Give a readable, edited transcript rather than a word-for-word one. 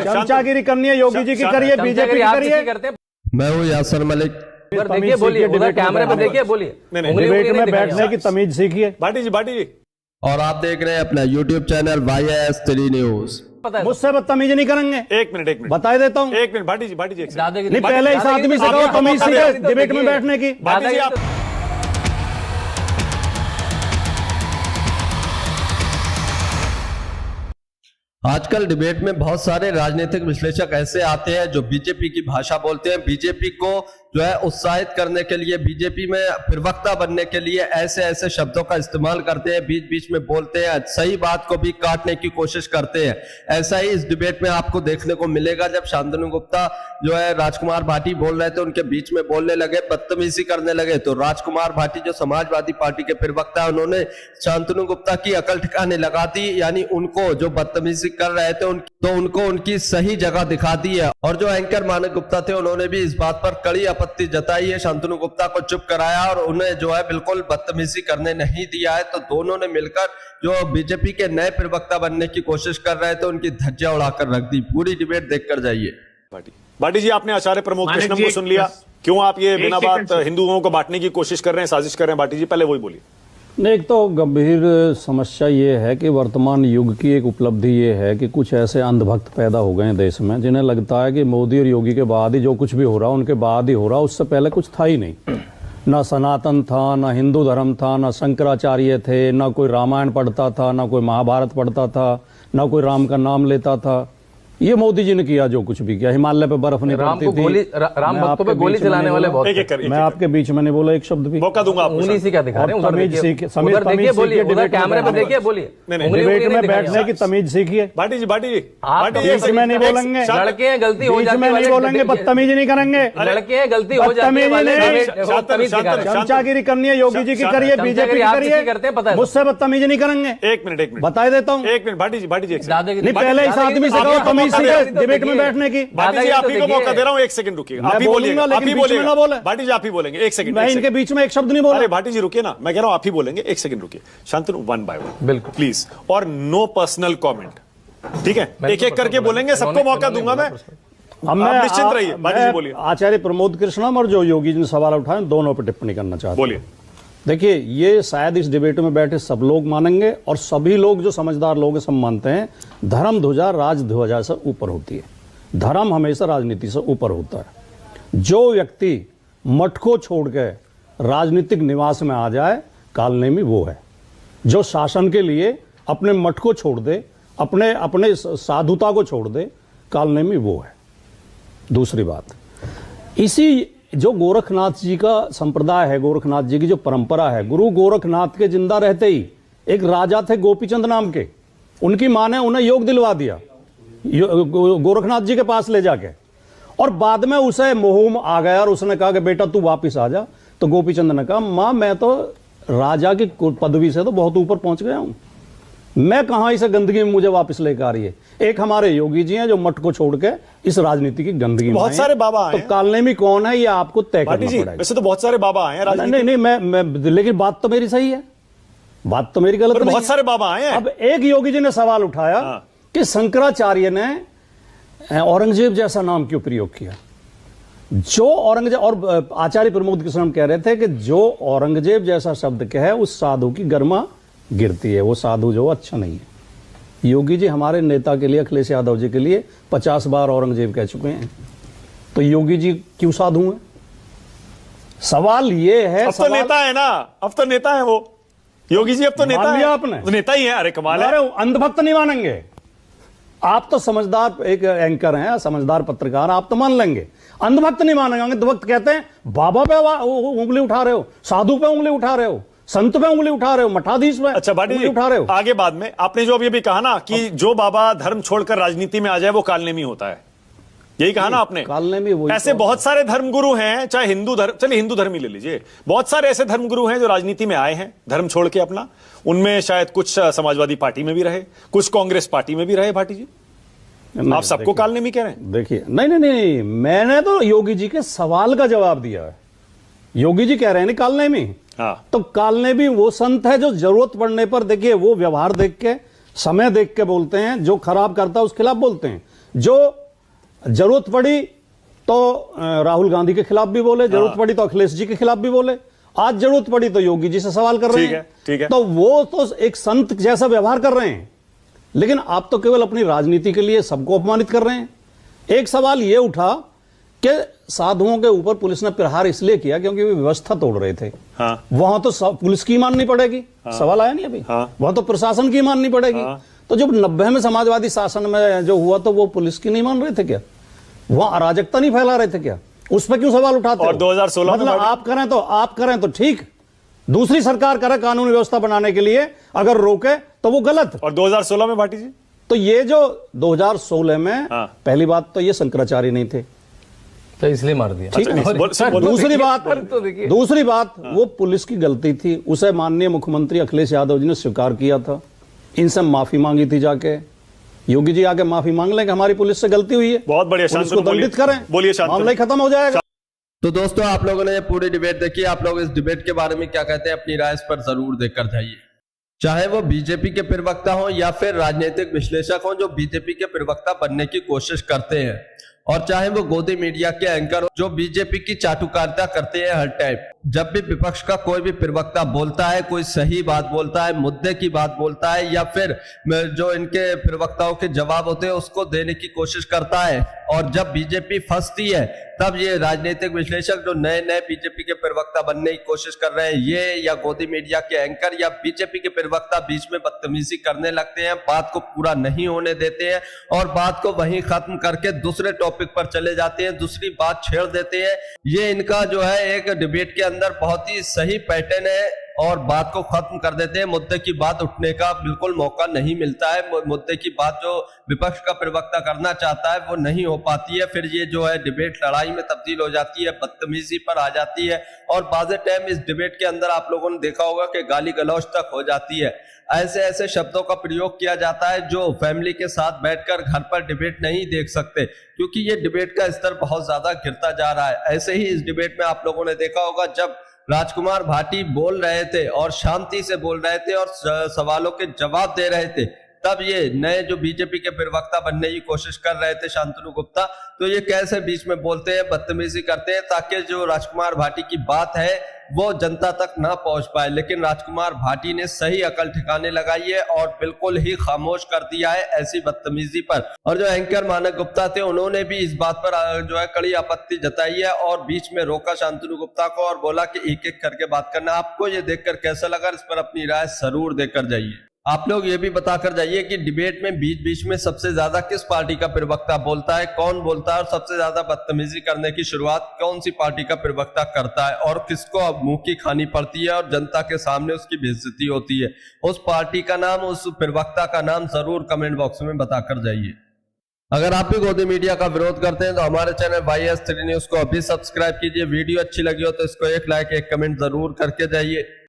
चमचागिरी करनी है योगी जी की करिए, बीजेपी की करिए। मैं हूँ यासर मलिक। देखिए बोलिए, उधर कैमरे पे देखिए, बोलिए। डिबेट में बैठने की तमीज सीखिए। भाटी जी। और आप देख रहे हैं अपना YouTube चैनल YS3 न्यूज। मुझसे बदतमीजी नहीं करेंगे। एक मिनट बता देता हूँ। एक मिनट भाटी जी नहीं, पहले इस आदमी से कहो तमीज सीखे डिबेट में बैठने की। भाटी जी आप आजकल डिबेट में बहुत सारे राजनीतिक विश्लेषक ऐसे आते हैं जो बीजेपी की भाषा बोलते हैं, बीजेपी को जो है उत्साहित करने के लिए, बीजेपी में प्रवक्ता बनने के लिए ऐसे ऐसे शब्दों का इस्तेमाल करते हैं, बीच बीच में बोलते हैं, सही बात को भी काटने की कोशिश करते हैं। ऐसा ही इस डिबेट में आपको देखने को मिलेगा। जब शांतनु गुप्ता जो है राजकुमार भाटी बोल रहे थे, उनके बीच में बोलने लगे, बदतमीजी करने लगे, तो राजकुमार भाटी जो समाजवादी पार्टी के प्रवक्ता है, उन्होंने शांतनु गुप्ता की अकल ठिकाने लगा दी, यानी उनको जो बदतमीजी कर रहे थे उनको उनकी सही जगह दिखा दी है। और जो एंकर मानक गुप्ता थे, उन्होंने भी इस बात पर कड़ी आपत्ति जताई है, शांतनु गुप्ता को चुप कराया और उन्हें जो है बिल्कुल बदतमीजी करने नहीं दिया है। तो दोनों ने मिलकर जो बीजेपी के नए प्रवक्ता बनने की कोशिश कर रहे थे, उनकी धज्जियां उड़ाकर रख दी। पूरी डिबेट देखकर जाइए। भाटी जी, आपने आचार्य प्रमोद कृष्णम को सुन लिया, क्यों आप ये बिना बात हिंदुओं को बांटने की कोशिश कर रहे हैं, साजिश कर रहे हैं? भाटी जी पहले वही बोलिए। नहीं, एक तो गंभीर समस्या ये है कि वर्तमान युग की एक उपलब्धि ये है कि कुछ ऐसे अंधभक्त पैदा हो गए हैं देश में, जिन्हें लगता है कि मोदी और योगी के बाद ही जो कुछ भी हो रहा उनके बाद ही हो रहा, उससे पहले कुछ था ही नहीं। ना सनातन था, ना हिंदू धर्म था, ना शंकराचार्य थे, ना कोई रामायण पढ़ता था, ना कोई महाभारत पढ़ता था, ना कोई राम का नाम लेता था। ये मोदी जी ने किया जो कुछ भी किया। हिमालय पे बर्फ नहीं पड़ती थी, राम भक्तों पे गोली चलाने वाले बहुत। मैं आपके बीच में नहीं बोला एक शब्द भी। मौका दूंगा आपको। उंगली से क्या दिखा रहे हैं? उधर देखिए, बोलिए, उधर कैमरे पे देखिए, बोलिए। डिबेट में बैठने की तमीज सीखिए। भाटी जी बीच में नहीं बोलेंगे, लड़के हैं, गलती हो जाती है, नहीं बोलेंगे, बदतमीजी नहीं करेंगे। लड़के हैं, गलती हो जाती है। चमचागिरी करनी है योगी जी की करिए, बीजेपी की करिए। मुझसे बदतमीजी नहीं करेंगे। एक मिनट बता देता हूँ। एक मिनट भाटी जी नहीं, पहले इस आदमी से कहो तमीज सीखे डिबेट में बैठने की। भाटी जी आप ही को मौका दे रहा हूँ, एक सेकंड रुकिए। आप ही बोलिएगा, आप ही बोलेंगे। भाटी जी आप ही बोलेंगे, एक सेकंड। मैं इनके बीच में एक शब्द नहीं बोला। अरे भाटी जी रुकिए ना, मैं कह रहा हूँ आप ही बोलेंगे, एक सेकंड रुकिए। शांतनु, वन बाय वन बिल्कुल प्लीज, और नो पर्सनल कमेंट, ठीक है? एक एक करके बोलेंगे, सबको मौका दूंगा मैं। आप निश्चिंत रहिए। भाटी जी बोलिए। आचार्य प्रमोद कृष्णम और जो योगी जी ने सवाल उठाए, दोनों पर टिप्पणी करना चाहते हैं। बोलिए। देखिए, ये शायद इस डिबेट में बैठे सब लोग मानेंगे, और सभी लोग जो समझदार लोग सब मानते हैं, धर्म ध्वजा राज ध्वजा से ऊपर होती है। धर्म हमेशा राजनीति से ऊपर होता है। जो व्यक्ति मठ को छोड़ के राजनीतिक निवास में आ जाए, कालनेमी वो है। जो शासन के लिए अपने मठ को छोड़ दे, अपने साधुता को छोड़ दे, कालनेमी वो है। दूसरी बात, इसी जो गोरखनाथ जी का संप्रदाय है, गोरखनाथ जी की जो परंपरा है, गुरु गोरखनाथ के जिंदा रहते ही एक राजा थे गोपीचंद नाम के, उनकी मां ने उन्हें योग दिलवा दिया गोरखनाथ जी के पास ले जाके, और बाद में उसे मोह आ गया और उसने कहा कि बेटा तू वापिस आ जा। तो गोपीचंद ने कहा, मां मैं तो राजा की पदवी से तो बहुत ऊपर पहुंच गया हूं, मैं कहां इसे गंदगी में मुझे वापस लेकर आ रही है। एक हमारे योगी जी हैं जो मठ को छोड़ के इस राजनीति की गंदगी में बहुत सारे बाबा आए, तो कालनेमी कौन है ये आपको तय करना पड़ेगा। वैसे तो बहुत सारे बाबा आए हैं। नहीं, मैं लेकिन बात तो मेरी सही है, बात तो मेरी गलत नहीं। बहुत सारे बाबा आए हैं। अब एक योगी जी ने सवाल उठाया कि शंकराचार्य ने औरंगजेब जैसा नाम क्यों प्रयोग किया। जो औरंगजेब, और आचार्य प्रमोद कृष्णम कह रहे थे कि जो औरंगजेब जैसा शब्द कहे उस साधु की गर्मा गिरती है, वो साधु जो अच्छा नहीं है। योगी जी हमारे नेता के लिए, अखिलेश यादव जी के लिए 50 बार औरंगजेब कह चुके हैं, तो योगी जी क्यों साधु हैं? सवाल ये है। अब तो नेता है ना, अब तो नेता है वो योगी जी, अब तो नेता है। आपने नेता ही है। अरे कमाल है। अंधभक्त नहीं मानेंगे आप तो, समझदार एक एंकर हैं, समझदार पत्रकार, आप तो मान लेंगे। अंधभक्त नहीं मानेंगे। अंधभक्त कहते हैं बाबा पे उंगली उठा रहे हो, साधु पे उंगली उठा रहे हो, संत पे उंगली उठा रहे हो, मठाधीश पे अच्छा उंगली उठा रहे हो। आगे बाद में आपने जो अभी भी कहा ना कि जो बाबा धर्म छोड़कर राजनीति में आ जाए वो कालनेमी होता है, यही कहा ना आपने। कालनेमी वही ऐसे बहुत सारे धर्मगुरु हैं, चाहे हिंदू धर्म, चलिए हिंदू धर्म ही ले लीजिए, बहुत सारे ऐसे धर्मगुरु हैं जो राजनीति में आए हैं धर्म छोड़ के अपना। उनमें शायद कुछ समाजवादी पार्टी में भी रहे, कुछ कांग्रेस पार्टी में भी रहे। भाटी जी आप सबको कालनेमी कह रहे हैं? देखिए, नहीं, मैंने तो योगी जी के सवाल का जवाब दिया है। योगी जी कह रहे हैं नहीं कालनेमी, तो कालनेमी वो संत है जो जरूरत पड़ने पर, देखिए वो व्यवहार देख के समय देख के बोलते हैं, जो खराब करता है उसके खिलाफ बोलते हैं। जो जरूरत पड़ी तो राहुल गांधी के खिलाफ भी बोले, जरूरत पड़ी तो अखिलेश जी के खिलाफ भी बोले, आज जरूरत पड़ी तो योगी जी से सवाल कर रहे हैं। ठीक है। तो वो तो एक संत जैसा व्यवहार कर रहे हैं, लेकिन आप तो केवल अपनी राजनीति के लिए सबको अपमानित कर रहे हैं। एक सवाल यह उठा कि साधुओं के ऊपर पुलिस ने प्रहार इसलिए किया क्योंकि वे व्यवस्था तोड़ रहे थे। हाँ। वहां तो पुलिस की माननी पड़ेगी। हाँ। सवाल आया नहीं अभी। हाँ। वहां तो प्रशासन की माननी पड़ेगी। हाँ। तो जब 90 में समाजवादी शासन में जो हुआ तो वो पुलिस की नहीं मान रहे थे क्या? वहां अराजकता नहीं फैला रहे थे क्या? उस पर क्यों सवाल उठाते? और 2016 मतलब आप करें तो ठीक, दूसरी सरकार करे कानून व्यवस्था बनाने के लिए, अगर रोके तो वो गलत। और 2016 में भाटी जी, तो ये जो 2016 में हाँ। पहली बात तो ये शंकराचार्य नहीं थे, तो इसलिए मार दिया। ठीक है। दूसरी बात वो पुलिस की गलती थी, उसे माननीय मुख्यमंत्री अखिलेश यादव जी ने स्वीकार किया था, इनसे माफी मांगी थी जाके। योगी जी आके माफी मांग लें कि हमारी पुलिस से गलती हुई है, बहुत बढ़िया, पुलिस को दंडित करें, बोलिए, मामला ही खत्म हो जाएगा। तो दोस्तों, आप लोगों ने ये पूरी डिबेट देखी। आप लोग इस डिबेट के बारे में क्या कहते हैं, अपनी राय इस पर जरूर देकर जाइए। चाहे वो बीजेपी के प्रवक्ता हो या फिर राजनीतिक विश्लेषक हो जो बीजेपी के प्रवक्ता बनने की कोशिश करते हैं, और चाहे वो गोदी मीडिया के एंकर हो जो बीजेपी की चाटुकारिता करते हैं हर टाइम। जब भी विपक्ष का कोई भी प्रवक्ता बोलता है, कोई सही बात बोलता है, मुद्दे की बात बोलता है, या फिर जो इनके प्रवक्ताओं के जवाब होते हैं उसको देने की कोशिश करता है, और जब बीजेपी फंसती है तब ये राजनीतिक विश्लेषक जो नए नए बीजेपी के प्रवक्ता बनने की कोशिश कर रहे हैं, ये या गोदी मीडिया के एंकर या बीजेपी के प्रवक्ता बीच में बदतमीजी करने लगते हैं, बात को पूरा नहीं होने देते हैं और बात को वहीं खत्म करके दूसरे टॉपिक पर चले जाते हैं, दूसरी बात छेड़ देते हैं। ये इनका जो है एक डिबेट के अंदर बहुत ही सही पैटर्न है, और बात को खत्म कर देते हैं। मुद्दे की बात उठने का बिल्कुल मौका नहीं मिलता है। मुद्दे की बात जो विपक्ष का प्रवक्ता करना चाहता है वो नहीं हो पाती है। फिर ये जो है डिबेट लड़ाई में तब्दील हो जाती है, बदतमीजी पर आ जाती है, और बाज़ टाइम इस डिबेट के अंदर आप लोगों ने देखा होगा कि गाली गलौज तक हो जाती है। ऐसे ऐसे शब्दों का प्रयोग किया जाता है जो फैमिली के साथ बैठकर घर पर डिबेट नहीं देख सकते, क्योंकि ये डिबेट का स्तर बहुत ज्यादा गिरता जा रहा है। ऐसे ही इस डिबेट में आप लोगों ने देखा होगा, जब राजकुमार भाटी बोल रहे थे और शांति से बोल रहे थे और सवालों के जवाब दे रहे थे, तब ये नए जो बीजेपी के प्रवक्ता बनने की कोशिश कर रहे थे शांतनु गुप्ता, तो ये कैसे बीच में बोलते हैं, बदतमीजी करते हैं, ताकि जो राजकुमार भाटी की बात है वो जनता तक ना पहुंच पाए। लेकिन राजकुमार भाटी ने सही अकल ठिकाने लगाई है और बिल्कुल ही खामोश कर दिया है ऐसी बदतमीजी पर। और जो एंकर मानक गुप्ता थे उन्होंने भी इस बात पर जो है कड़ी आपत्ति जताई है और बीच में रोका शांतनु गुप्ता को और बोला कि एक एक करके बात करना। आपको ये देखकर कैसा लगा, इस पर अपनी राय जरूर देकर जाइए। आप लोग ये भी बताकर जाइए कि डिबेट में बीच बीच में सबसे ज्यादा किस पार्टी का प्रवक्ता बोलता है, कौन बोलता है, और सबसे ज्यादा बदतमीजी करने की शुरुआत कौन सी पार्टी का प्रवक्ता करता है, और किसको अब मुंह की खानी पड़ती है और जनता के सामने उसकी बेइज्जती होती है। उस पार्टी का नाम, उस प्रवक्ता का नाम जरूर कमेंट बॉक्स में बताकर जाइए। अगर आप भी गोदी मीडिया का विरोध करते हैं तो हमारे चैनल YS3 न्यूज को अभी सब्सक्राइब कीजिए। वीडियो अच्छी लगी हो तो इसको एक लाइक, एक कमेंट जरूर करके जाइए।